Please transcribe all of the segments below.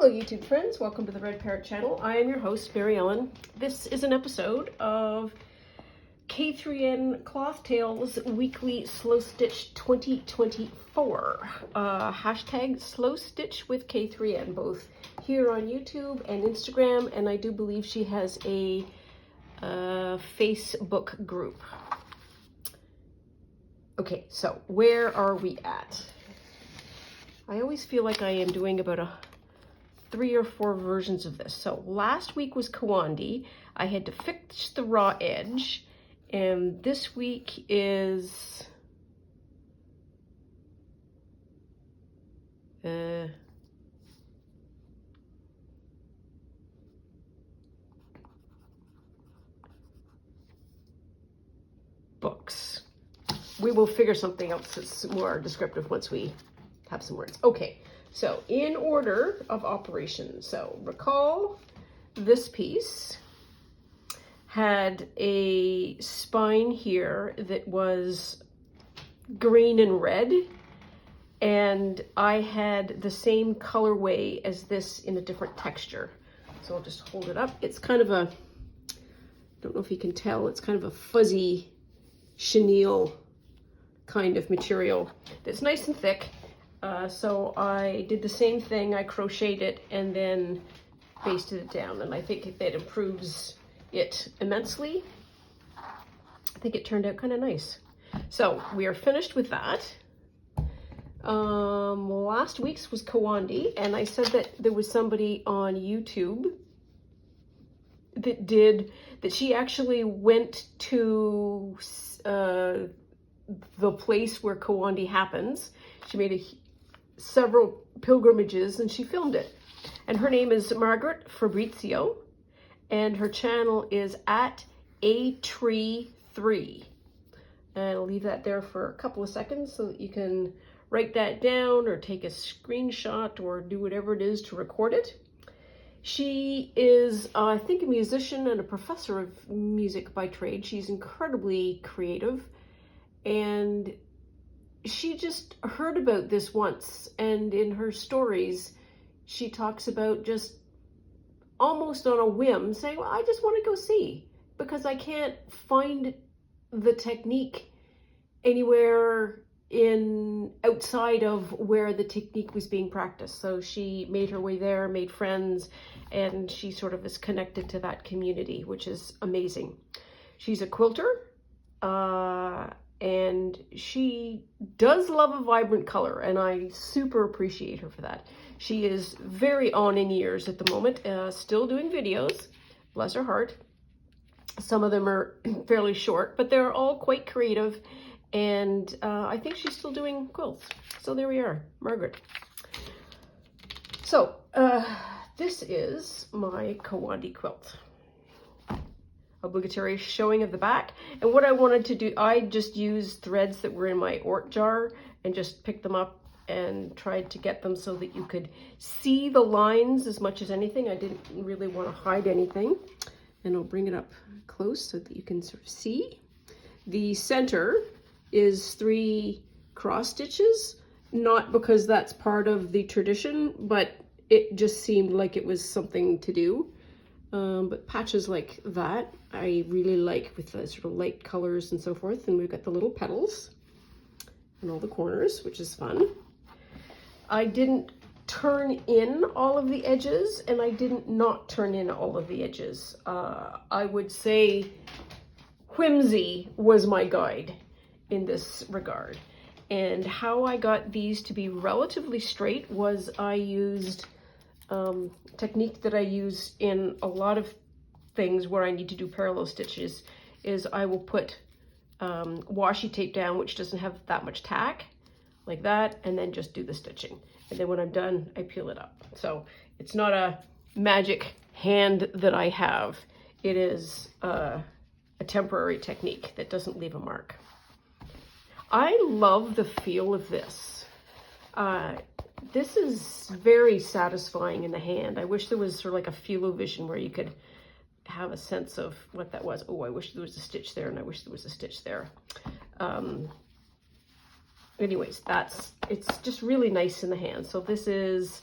Hello YouTube friends, welcome to the Red Parrot channel. I am your host, Mary Ellen. This is an episode of K3N Cloth Tales Weekly Slow Stitch 2024. Hashtag Slow Stitch with K3N, both here on YouTube and Instagram, and I do believe she has a Facebook group. Okay, so where are we at? I always feel like I am doing about 3 or 4 versions of this. So last week was Kawandi. I had to fix the raw edge, and this week is books. We will figure something else that's more descriptive once we have some words. Okay, so in order of operation, so recall this piece had a spine here that was green and red, and I had the same colorway as this in a different texture. So I'll just hold it up. It's kind of a, I don't know if you can tell, it's kind of a fuzzy chenille kind of material that's nice and thick. So I did the same thing. I crocheted it and then basted it down, and I think that improves it immensely. I think it turned out kind of nice. So we are finished with that. Last week's was Kawandi, and I said that there was somebody on YouTube that she actually went to the place where Kawandi happens. She made several pilgrimages and she filmed it. And her name is Margaret Fabrizio, and her channel is at S3e79. And I'll leave that there for a couple of seconds so that you can write that down or take a screenshot or do whatever it is to record it. She is, I think, a musician and a professor of music by trade. She's incredibly creative, and she just heard about this once, and in her stories she talks about just almost on a whim saying, well, I just want to go see, because I can't find the technique anywhere outside of where the technique was being practiced. So she made her way there, made friends, and she sort of is connected to that community, which is amazing. She's a quilter, and she does love a vibrant color, and I super appreciate her for that. She is very on in years at the moment, still doing videos, bless her heart. Some of them are fairly short, but they're all quite creative, and I think she's still doing quilts. So there we are, Margaret. So this is my Kawandi quilt. Obligatory showing of the back. And what I wanted to do, I just used threads that were in my Ort jar and just picked them up and tried to get them so that you could see the lines as much as anything. I didn't really want to hide anything. And I'll bring it up close so that you can sort of see. The center is 3 cross stitches, not because that's part of the tradition, but it just seemed like it was something to do. But patches like that I really like, with the sort of light colors and so forth. And we've got the little petals and all the corners, which is fun. I didn't turn in all of the edges, and I didn't not turn in all of the edges. I would say whimsy was my guide in this regard. And how I got these to be relatively straight was I used technique that I use in a lot of things where I need to do parallel stitches, is I will put washi tape down, which doesn't have that much tack, like that, and then just do the stitching. And then when I'm done, I peel it up. So it's not a magic hand that I have. It is a temporary technique that doesn't leave a mark. I love the feel of this. This is very satisfying in the hand. I wish there was sort of like a feel-o-vision where you could have a sense of what that was. Oh, I wish there was a stitch there, and I wish there was a stitch there. Anyways, it's just really nice in the hand. So this is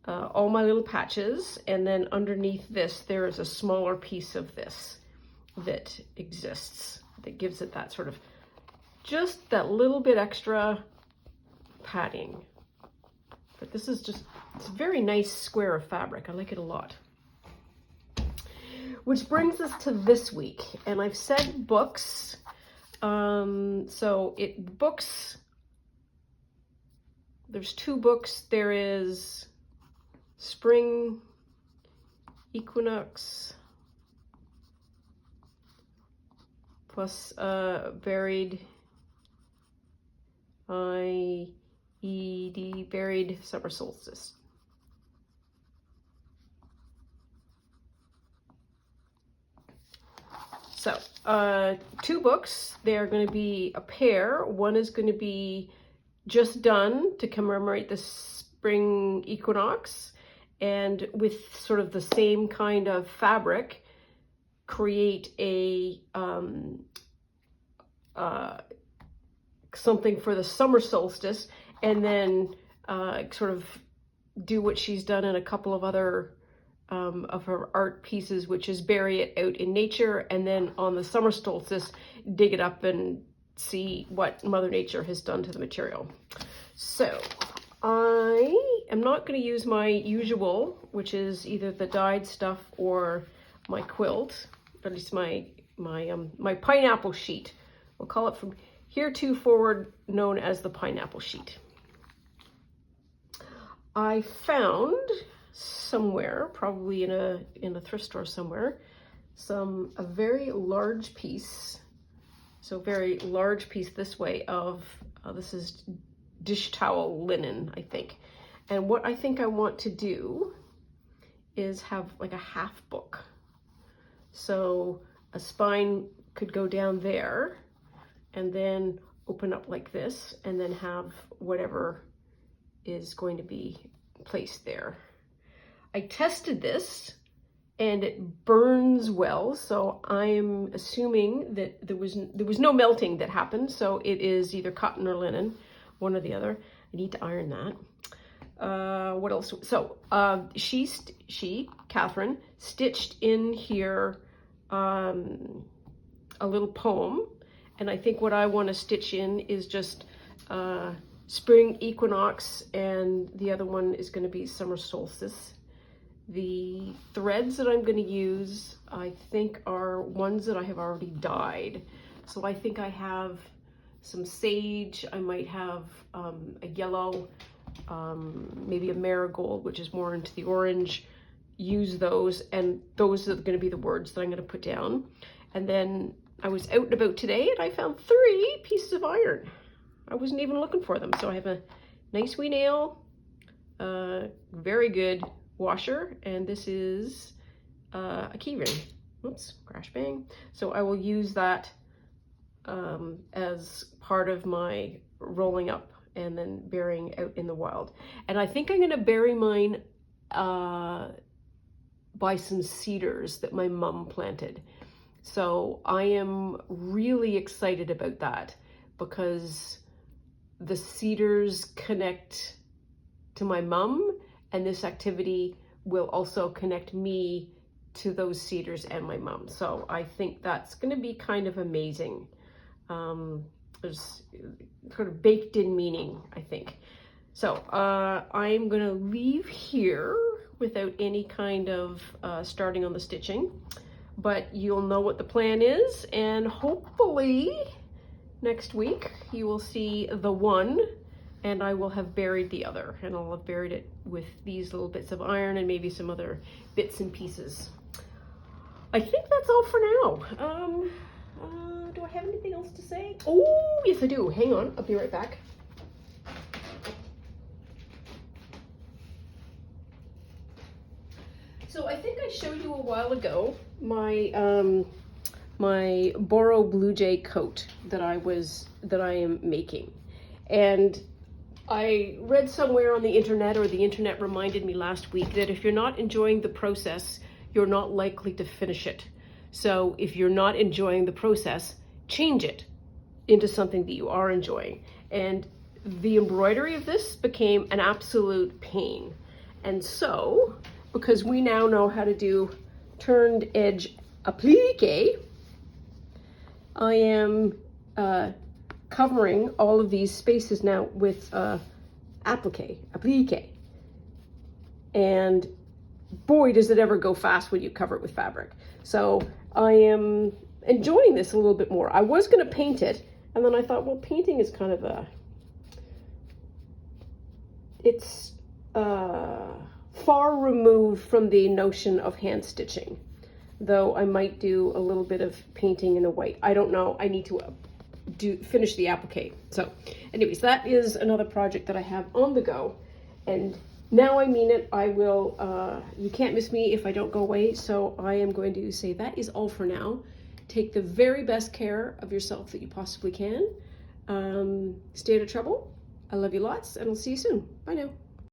all my little patches, and then underneath this there is a smaller piece of this that exists that gives it that sort of, just that little bit extra padding. But this is just, it's a very nice square of fabric. I like it a lot. Which brings us to this week, and I've said books. Books, there's 2 books. There is Spring Equinox plus Buried Buried Summer Solstice. So, 2 books. They're going to be a pair. One is going to be just done to commemorate the spring equinox, and with sort of the same kind of fabric, create a something for the summer solstice, and then sort of do what she's done in a couple of other of her art pieces, which is bury it out in nature, and then on the summer solstice dig it up and see what Mother Nature has done to the material. So I am not going to use my usual, which is either the dyed stuff or my quilt, or at least my pineapple sheet. We'll call it from heretofore known as the pineapple sheet. I found somewhere, probably in a thrift store somewhere, a very large piece. So very large piece this way of this is dish towel linen, I think. And what I think I want to do is have like a half book. So a spine could go down there and then open up like this, and then have whatever is going to be placed there. I tested this and it burns well, so I'm assuming that there was no melting that happened, so it is either cotton or linen, one or the other. I need to iron that. What else? So Catherine, stitched in here a little poem, and I think what I want to stitch in is just spring equinox, and the other one is going to be summer solstice. The threads that I'm going to use, I think, are ones that I have already dyed. So I think I have some sage, I might have a yellow, maybe a marigold, which is more into the orange. Use those, and those are going to be the words that I'm going to put down. And then I was out and about today and I found 3 pieces of iron. I wasn't even looking for them. So I have a nice wee nail, very good washer, and this is a key ring. Oops, crash bang. So I will use that as part of my rolling up and then burying out in the wild. And I think I'm going to bury mine by some cedars that my mom planted. So I am really excited about that, because the cedars connect to my mom, and this activity will also connect me to those cedars and my mom. So I think that's going to be kind of amazing. There's sort of baked in meaning, I think. So I'm going to leave here without any kind of starting on the stitching, but you'll know what the plan is, and hopefully next week you will see the one, and I will have buried the other, and I'll have buried it with these little bits of iron and maybe some other bits and pieces. I think that's all for now. Do I have anything else to say? Oh, yes I do. Hang on, I'll be right back. So I think I showed you a while ago my my Boro Blue Jay coat that I am making, and I read somewhere on the internet, or the internet reminded me last week, that if you're not enjoying the process, you're not likely to finish it. So if you're not enjoying the process, change it into something that you are enjoying. And the embroidery of this became an absolute pain. And so, because we now know how to do turned edge applique, I am covering all of these spaces now with applique. And boy, does it ever go fast when you cover it with fabric. So I am enjoying this a little bit more. I was going to paint it, and then I thought, well, painting is kind of it's far removed from the notion of hand stitching, though I might do a little bit of painting in a white. I don't know. I need to finish the applique. So anyways, that is another project that I have on the go, and now I mean it. I will, you can't miss me if I don't go away, so I am going to say that is all for now. Take the very best care of yourself that you possibly can. Stay out of trouble. I love you lots, and I'll see you soon. Bye now.